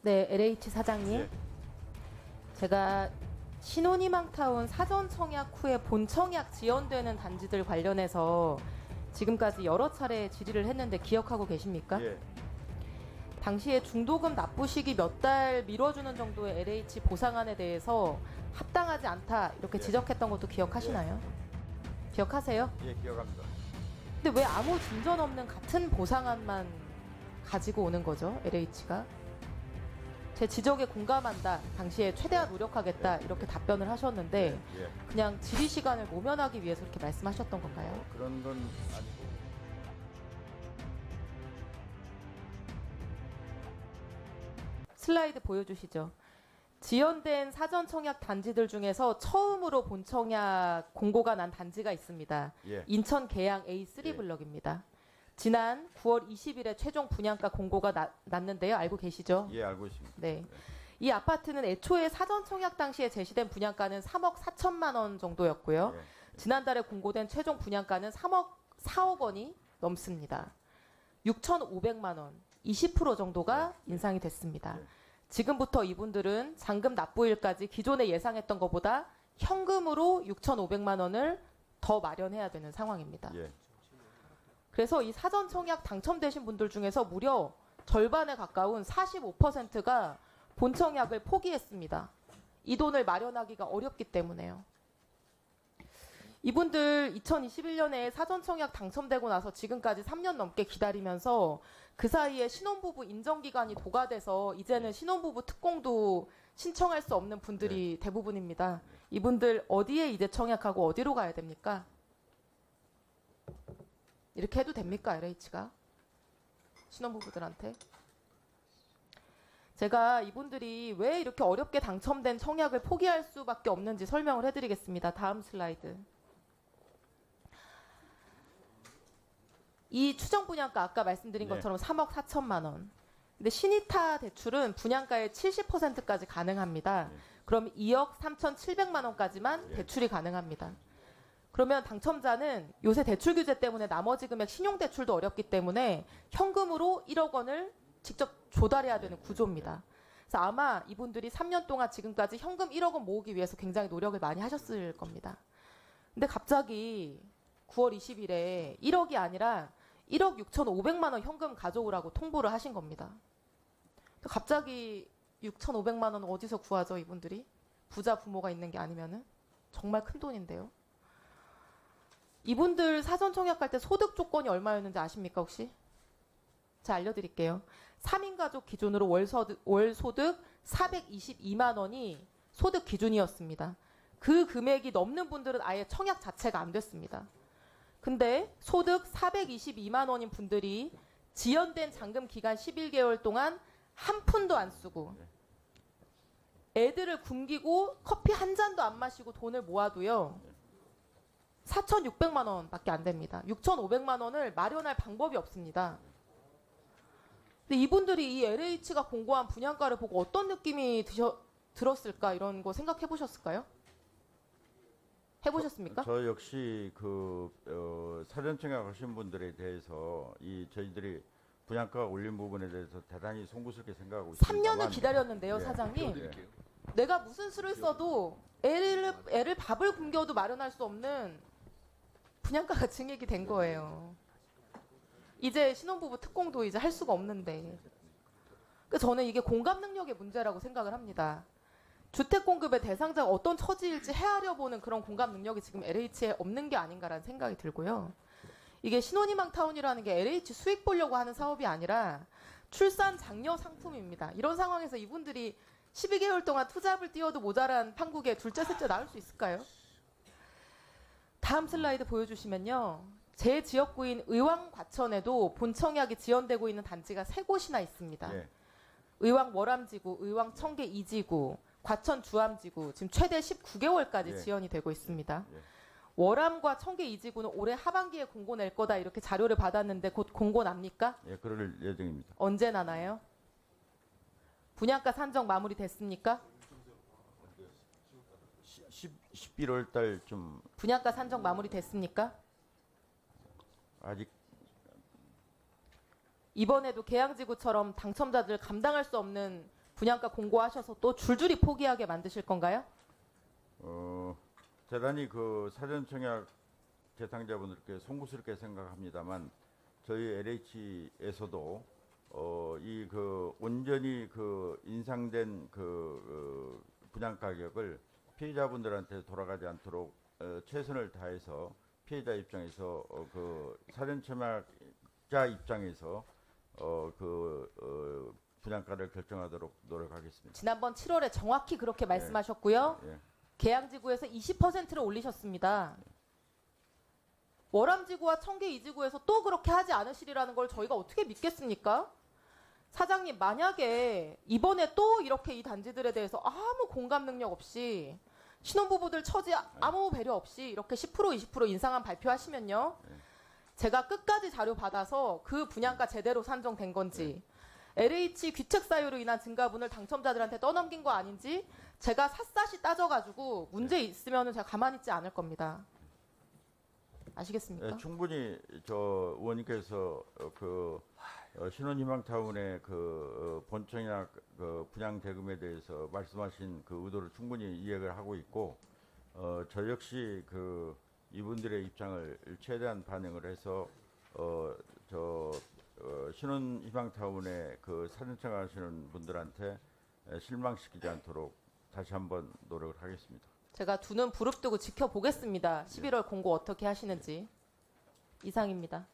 네, LH 사장님. 예. 제가 신혼희망타운 사전 청약 후에 본 청약 지연되는 단지들 관련해서 지금까지 여러 차례 질의를 했는데 기억하고 계십니까? 예. 당시에 중도금 납부 시기 몇 달 미뤄주는 정도의 LH 보상안에 대해서 합당하지 않다 이렇게 예. 지적했던 것도 기억하시나요? 기억하세요? 예, 기억합니다. 근데 왜 아무 진전 없는 같은 보상안만 가지고 오는 거죠, LH가? 제 지적에 공감한다, 당시에 최대한 노력하겠다 이렇게 답변을 하셨는데 예. 그냥 질의 시간을 모면하기 위해서 그렇게 말씀하셨던 건가요? 그런 건 아니고. 슬라이드 보여주시죠. 지연된 사전 청약 단지들 중에서 처음으로 본 청약 공고가 난 단지가 있습니다. 예. 인천 계양 A3 예. 블럭입니다. 지난 9월 20일에 최종 분양가 공고가 났는데요. 알고 계시죠? 예, 알고 있습니다. 네. 이 아파트는 애초에 사전 청약 당시에 제시된 분양가는 3억 4천만 원 정도였고요. 예. 지난달에 공고된 최종 분양가는 4억 원이 넘습니다. 6,500만 원, 20% 정도가 인상이 됐습니다. 예. 지금부터 이분들은 잔금 납부일까지 기존에 예상했던 것보다 현금으로 6,500만 원을 더 마련해야 되는 상황입니다. 예. 그래서 이 사전 청약 당첨되신 분들 중에서 무려 절반에 가까운 45%가 본 청약을 포기했습니다. 이 돈을 마련하기가 어렵기 때문에요. 이분들 2021년에 사전 청약 당첨되고 나서 지금까지 3년 넘게 기다리면서 그 사이에 신혼부부 인정기간이 도가돼서 이제는 신혼부부 특공도 신청할 수 없는 분들이 대부분입니다. 이분들 어디에 이제 청약하고 어디로 가야 됩니까? 이렇게 해도 됩니까, LH가? 신혼부부들한테? 제가 이분들이 왜 이렇게 어렵게 당첨된 청약을 포기할 수밖에 없는지 설명을 해드리겠습니다. 다음 슬라이드. 이 추정 분양가 아까 말씀드린 네. 것처럼 3억 4천만 원. 근데 신이타 대출은 분양가의 70%까지 가능합니다. 네. 그럼 2억 3,700만 원까지만 네. 대출이 가능합니다. 그러면 당첨자는 요새 대출 규제 때문에 나머지 금액 신용대출도 어렵기 때문에 현금으로 1억 원을 직접 조달해야 되는 구조입니다. 그래서 아마 이분들이 3년 동안 지금까지 현금 1억 원 모으기 위해서 굉장히 노력을 많이 하셨을 겁니다. 근데 갑자기 9월 20일에 1억이 아니라 1억 6,500만 원 현금 가져오라고 통보를 하신 겁니다. 갑자기 6,500만 원 어디서 구하죠, 이분들이? 부자 부모가 있는 게 아니면은? 정말 큰 돈인데요. 이분들 사전 청약할 때 소득 조건이 얼마였는지 아십니까, 혹시? 자, 알려드릴게요. 3인 가족 기준으로 월 소득 422만 원이 소득 기준이었습니다. 그 금액이 넘는 분들은 아예 청약 자체가 안 됐습니다. 근데 소득 422만 원인 분들이 지연된 잔금 기간 11개월 동안 한 푼도 안 쓰고 애들을 굶기고 커피 한 잔도 안 마시고 돈을 모아도요 4,600만 원밖에 안 됩니다. 6,500만 원을 마련할 방법이 없습니다. 근데 이분들이 이 LH가 공고한 분양가를 보고 어떤 느낌이 들었을까, 이런 거 생각해 보셨을까요? 해보셨습니까? 저 역시 사전 청약하신 분들에 대해서 저희들이 분양가 올린 부분에 대해서 대단히 송구스럽게 생각하고 있습니다. 3년을 기다렸는데요, 예. 사장님. 예. 내가 무슨 수를 써도 애를 밥을 굶겨도 마련할 수 없는 분양가가 증액이 된 거예요. 이제 신혼부부 특공도 이제 할 수가 없는데. 그러니까 저는 이게 공감 능력의 문제라고 생각을 합니다. 주택 공급의 대상자가 어떤 처지일지 헤아려 보는 그런 공감 능력이 지금 LH에 없는 게 아닌가라는 생각이 들고요. 이게 신혼희망 타운이라는 게 LH 수익 보려고 하는 사업이 아니라 출산 장려 상품입니다. 이런 상황에서 이분들이 12개월 동안 투잡을 띄워도 모자란 판국에 둘째 셋째 낳을 수 있을까요? 다음 슬라이드 보여주시면요. 제 지역구인 의왕 과천에도 본 청약이 지연되고 있는 단지가 3곳이나 있습니다. 예. 의왕 월암지구, 의왕 청계 2지구, 과천 주암지구 지금 최대 19개월까지 예. 지연이 되고 있습니다. 예. 월암과 청계 2지구는 올해 하반기에 공고 낼 거다 이렇게 자료를 받았는데 곧 공고 납니까? 예, 그럴 예정입니다. 언제 나나요? 분양가 산정 마무리 됐습니까? 11월 달쯤 분양가 산정 마무리 됐습니까? 아직 이번에도 계양지구처럼 당첨자들 감당할 수 없는 분양가 공고하셔서 또 줄줄이 포기하게 만드실 건가요? 대단히 그 사전청약 대상자분들께 송구스럽게 생각합니다만 저희 LH에서도 이 그 온전히 그 인상된 그 분양 가격을 피해자분들한테 돌아가지 않도록 최선을 다해서 피해자 입장에서 그 사전청약자 입장에서 분양가를 결정하도록 노력하겠습니다. 지난번 7월에 정확히 그렇게 말씀하셨고요. 예. 계양지구에서 20%를 올리셨습니다. 월암지구와 청계 2지구에서 또 그렇게 하지 않으시리라는 걸 저희가 어떻게 믿겠습니까? 사장님, 만약에 이번에 또 이렇게 이 단지들에 대해서 아무 공감 능력 없이 신혼부부들 처지 아무 배려 없이 이렇게 10% 20% 인상한 발표하시면요. 제가 끝까지 자료 받아서 그 분양가 제대로 산정된 건지 LH 귀책 사유로 인한 증가분을 당첨자들한테 떠넘긴 거 아닌지 제가 샅샅이 따져가지고 문제 있으면 제가 가만히 있지 않을 겁니다. 아시겠습니까? 충분히 저 의원님께서 신혼희망타운의 본청약 분양 대금에 대해서 말씀하신 그 의도를 충분히 이해를 하고 있고 저 역시 이분들의 입장을 최대한 반영을 해서 신혼희망타운에 사전청약하시는 분들한테 실망시키지 않도록 다시 한번 노력을 하겠습니다. 제가 두 눈 부릅뜨고 지켜보겠습니다. 11월 공고 어떻게 하시는지. 이상입니다.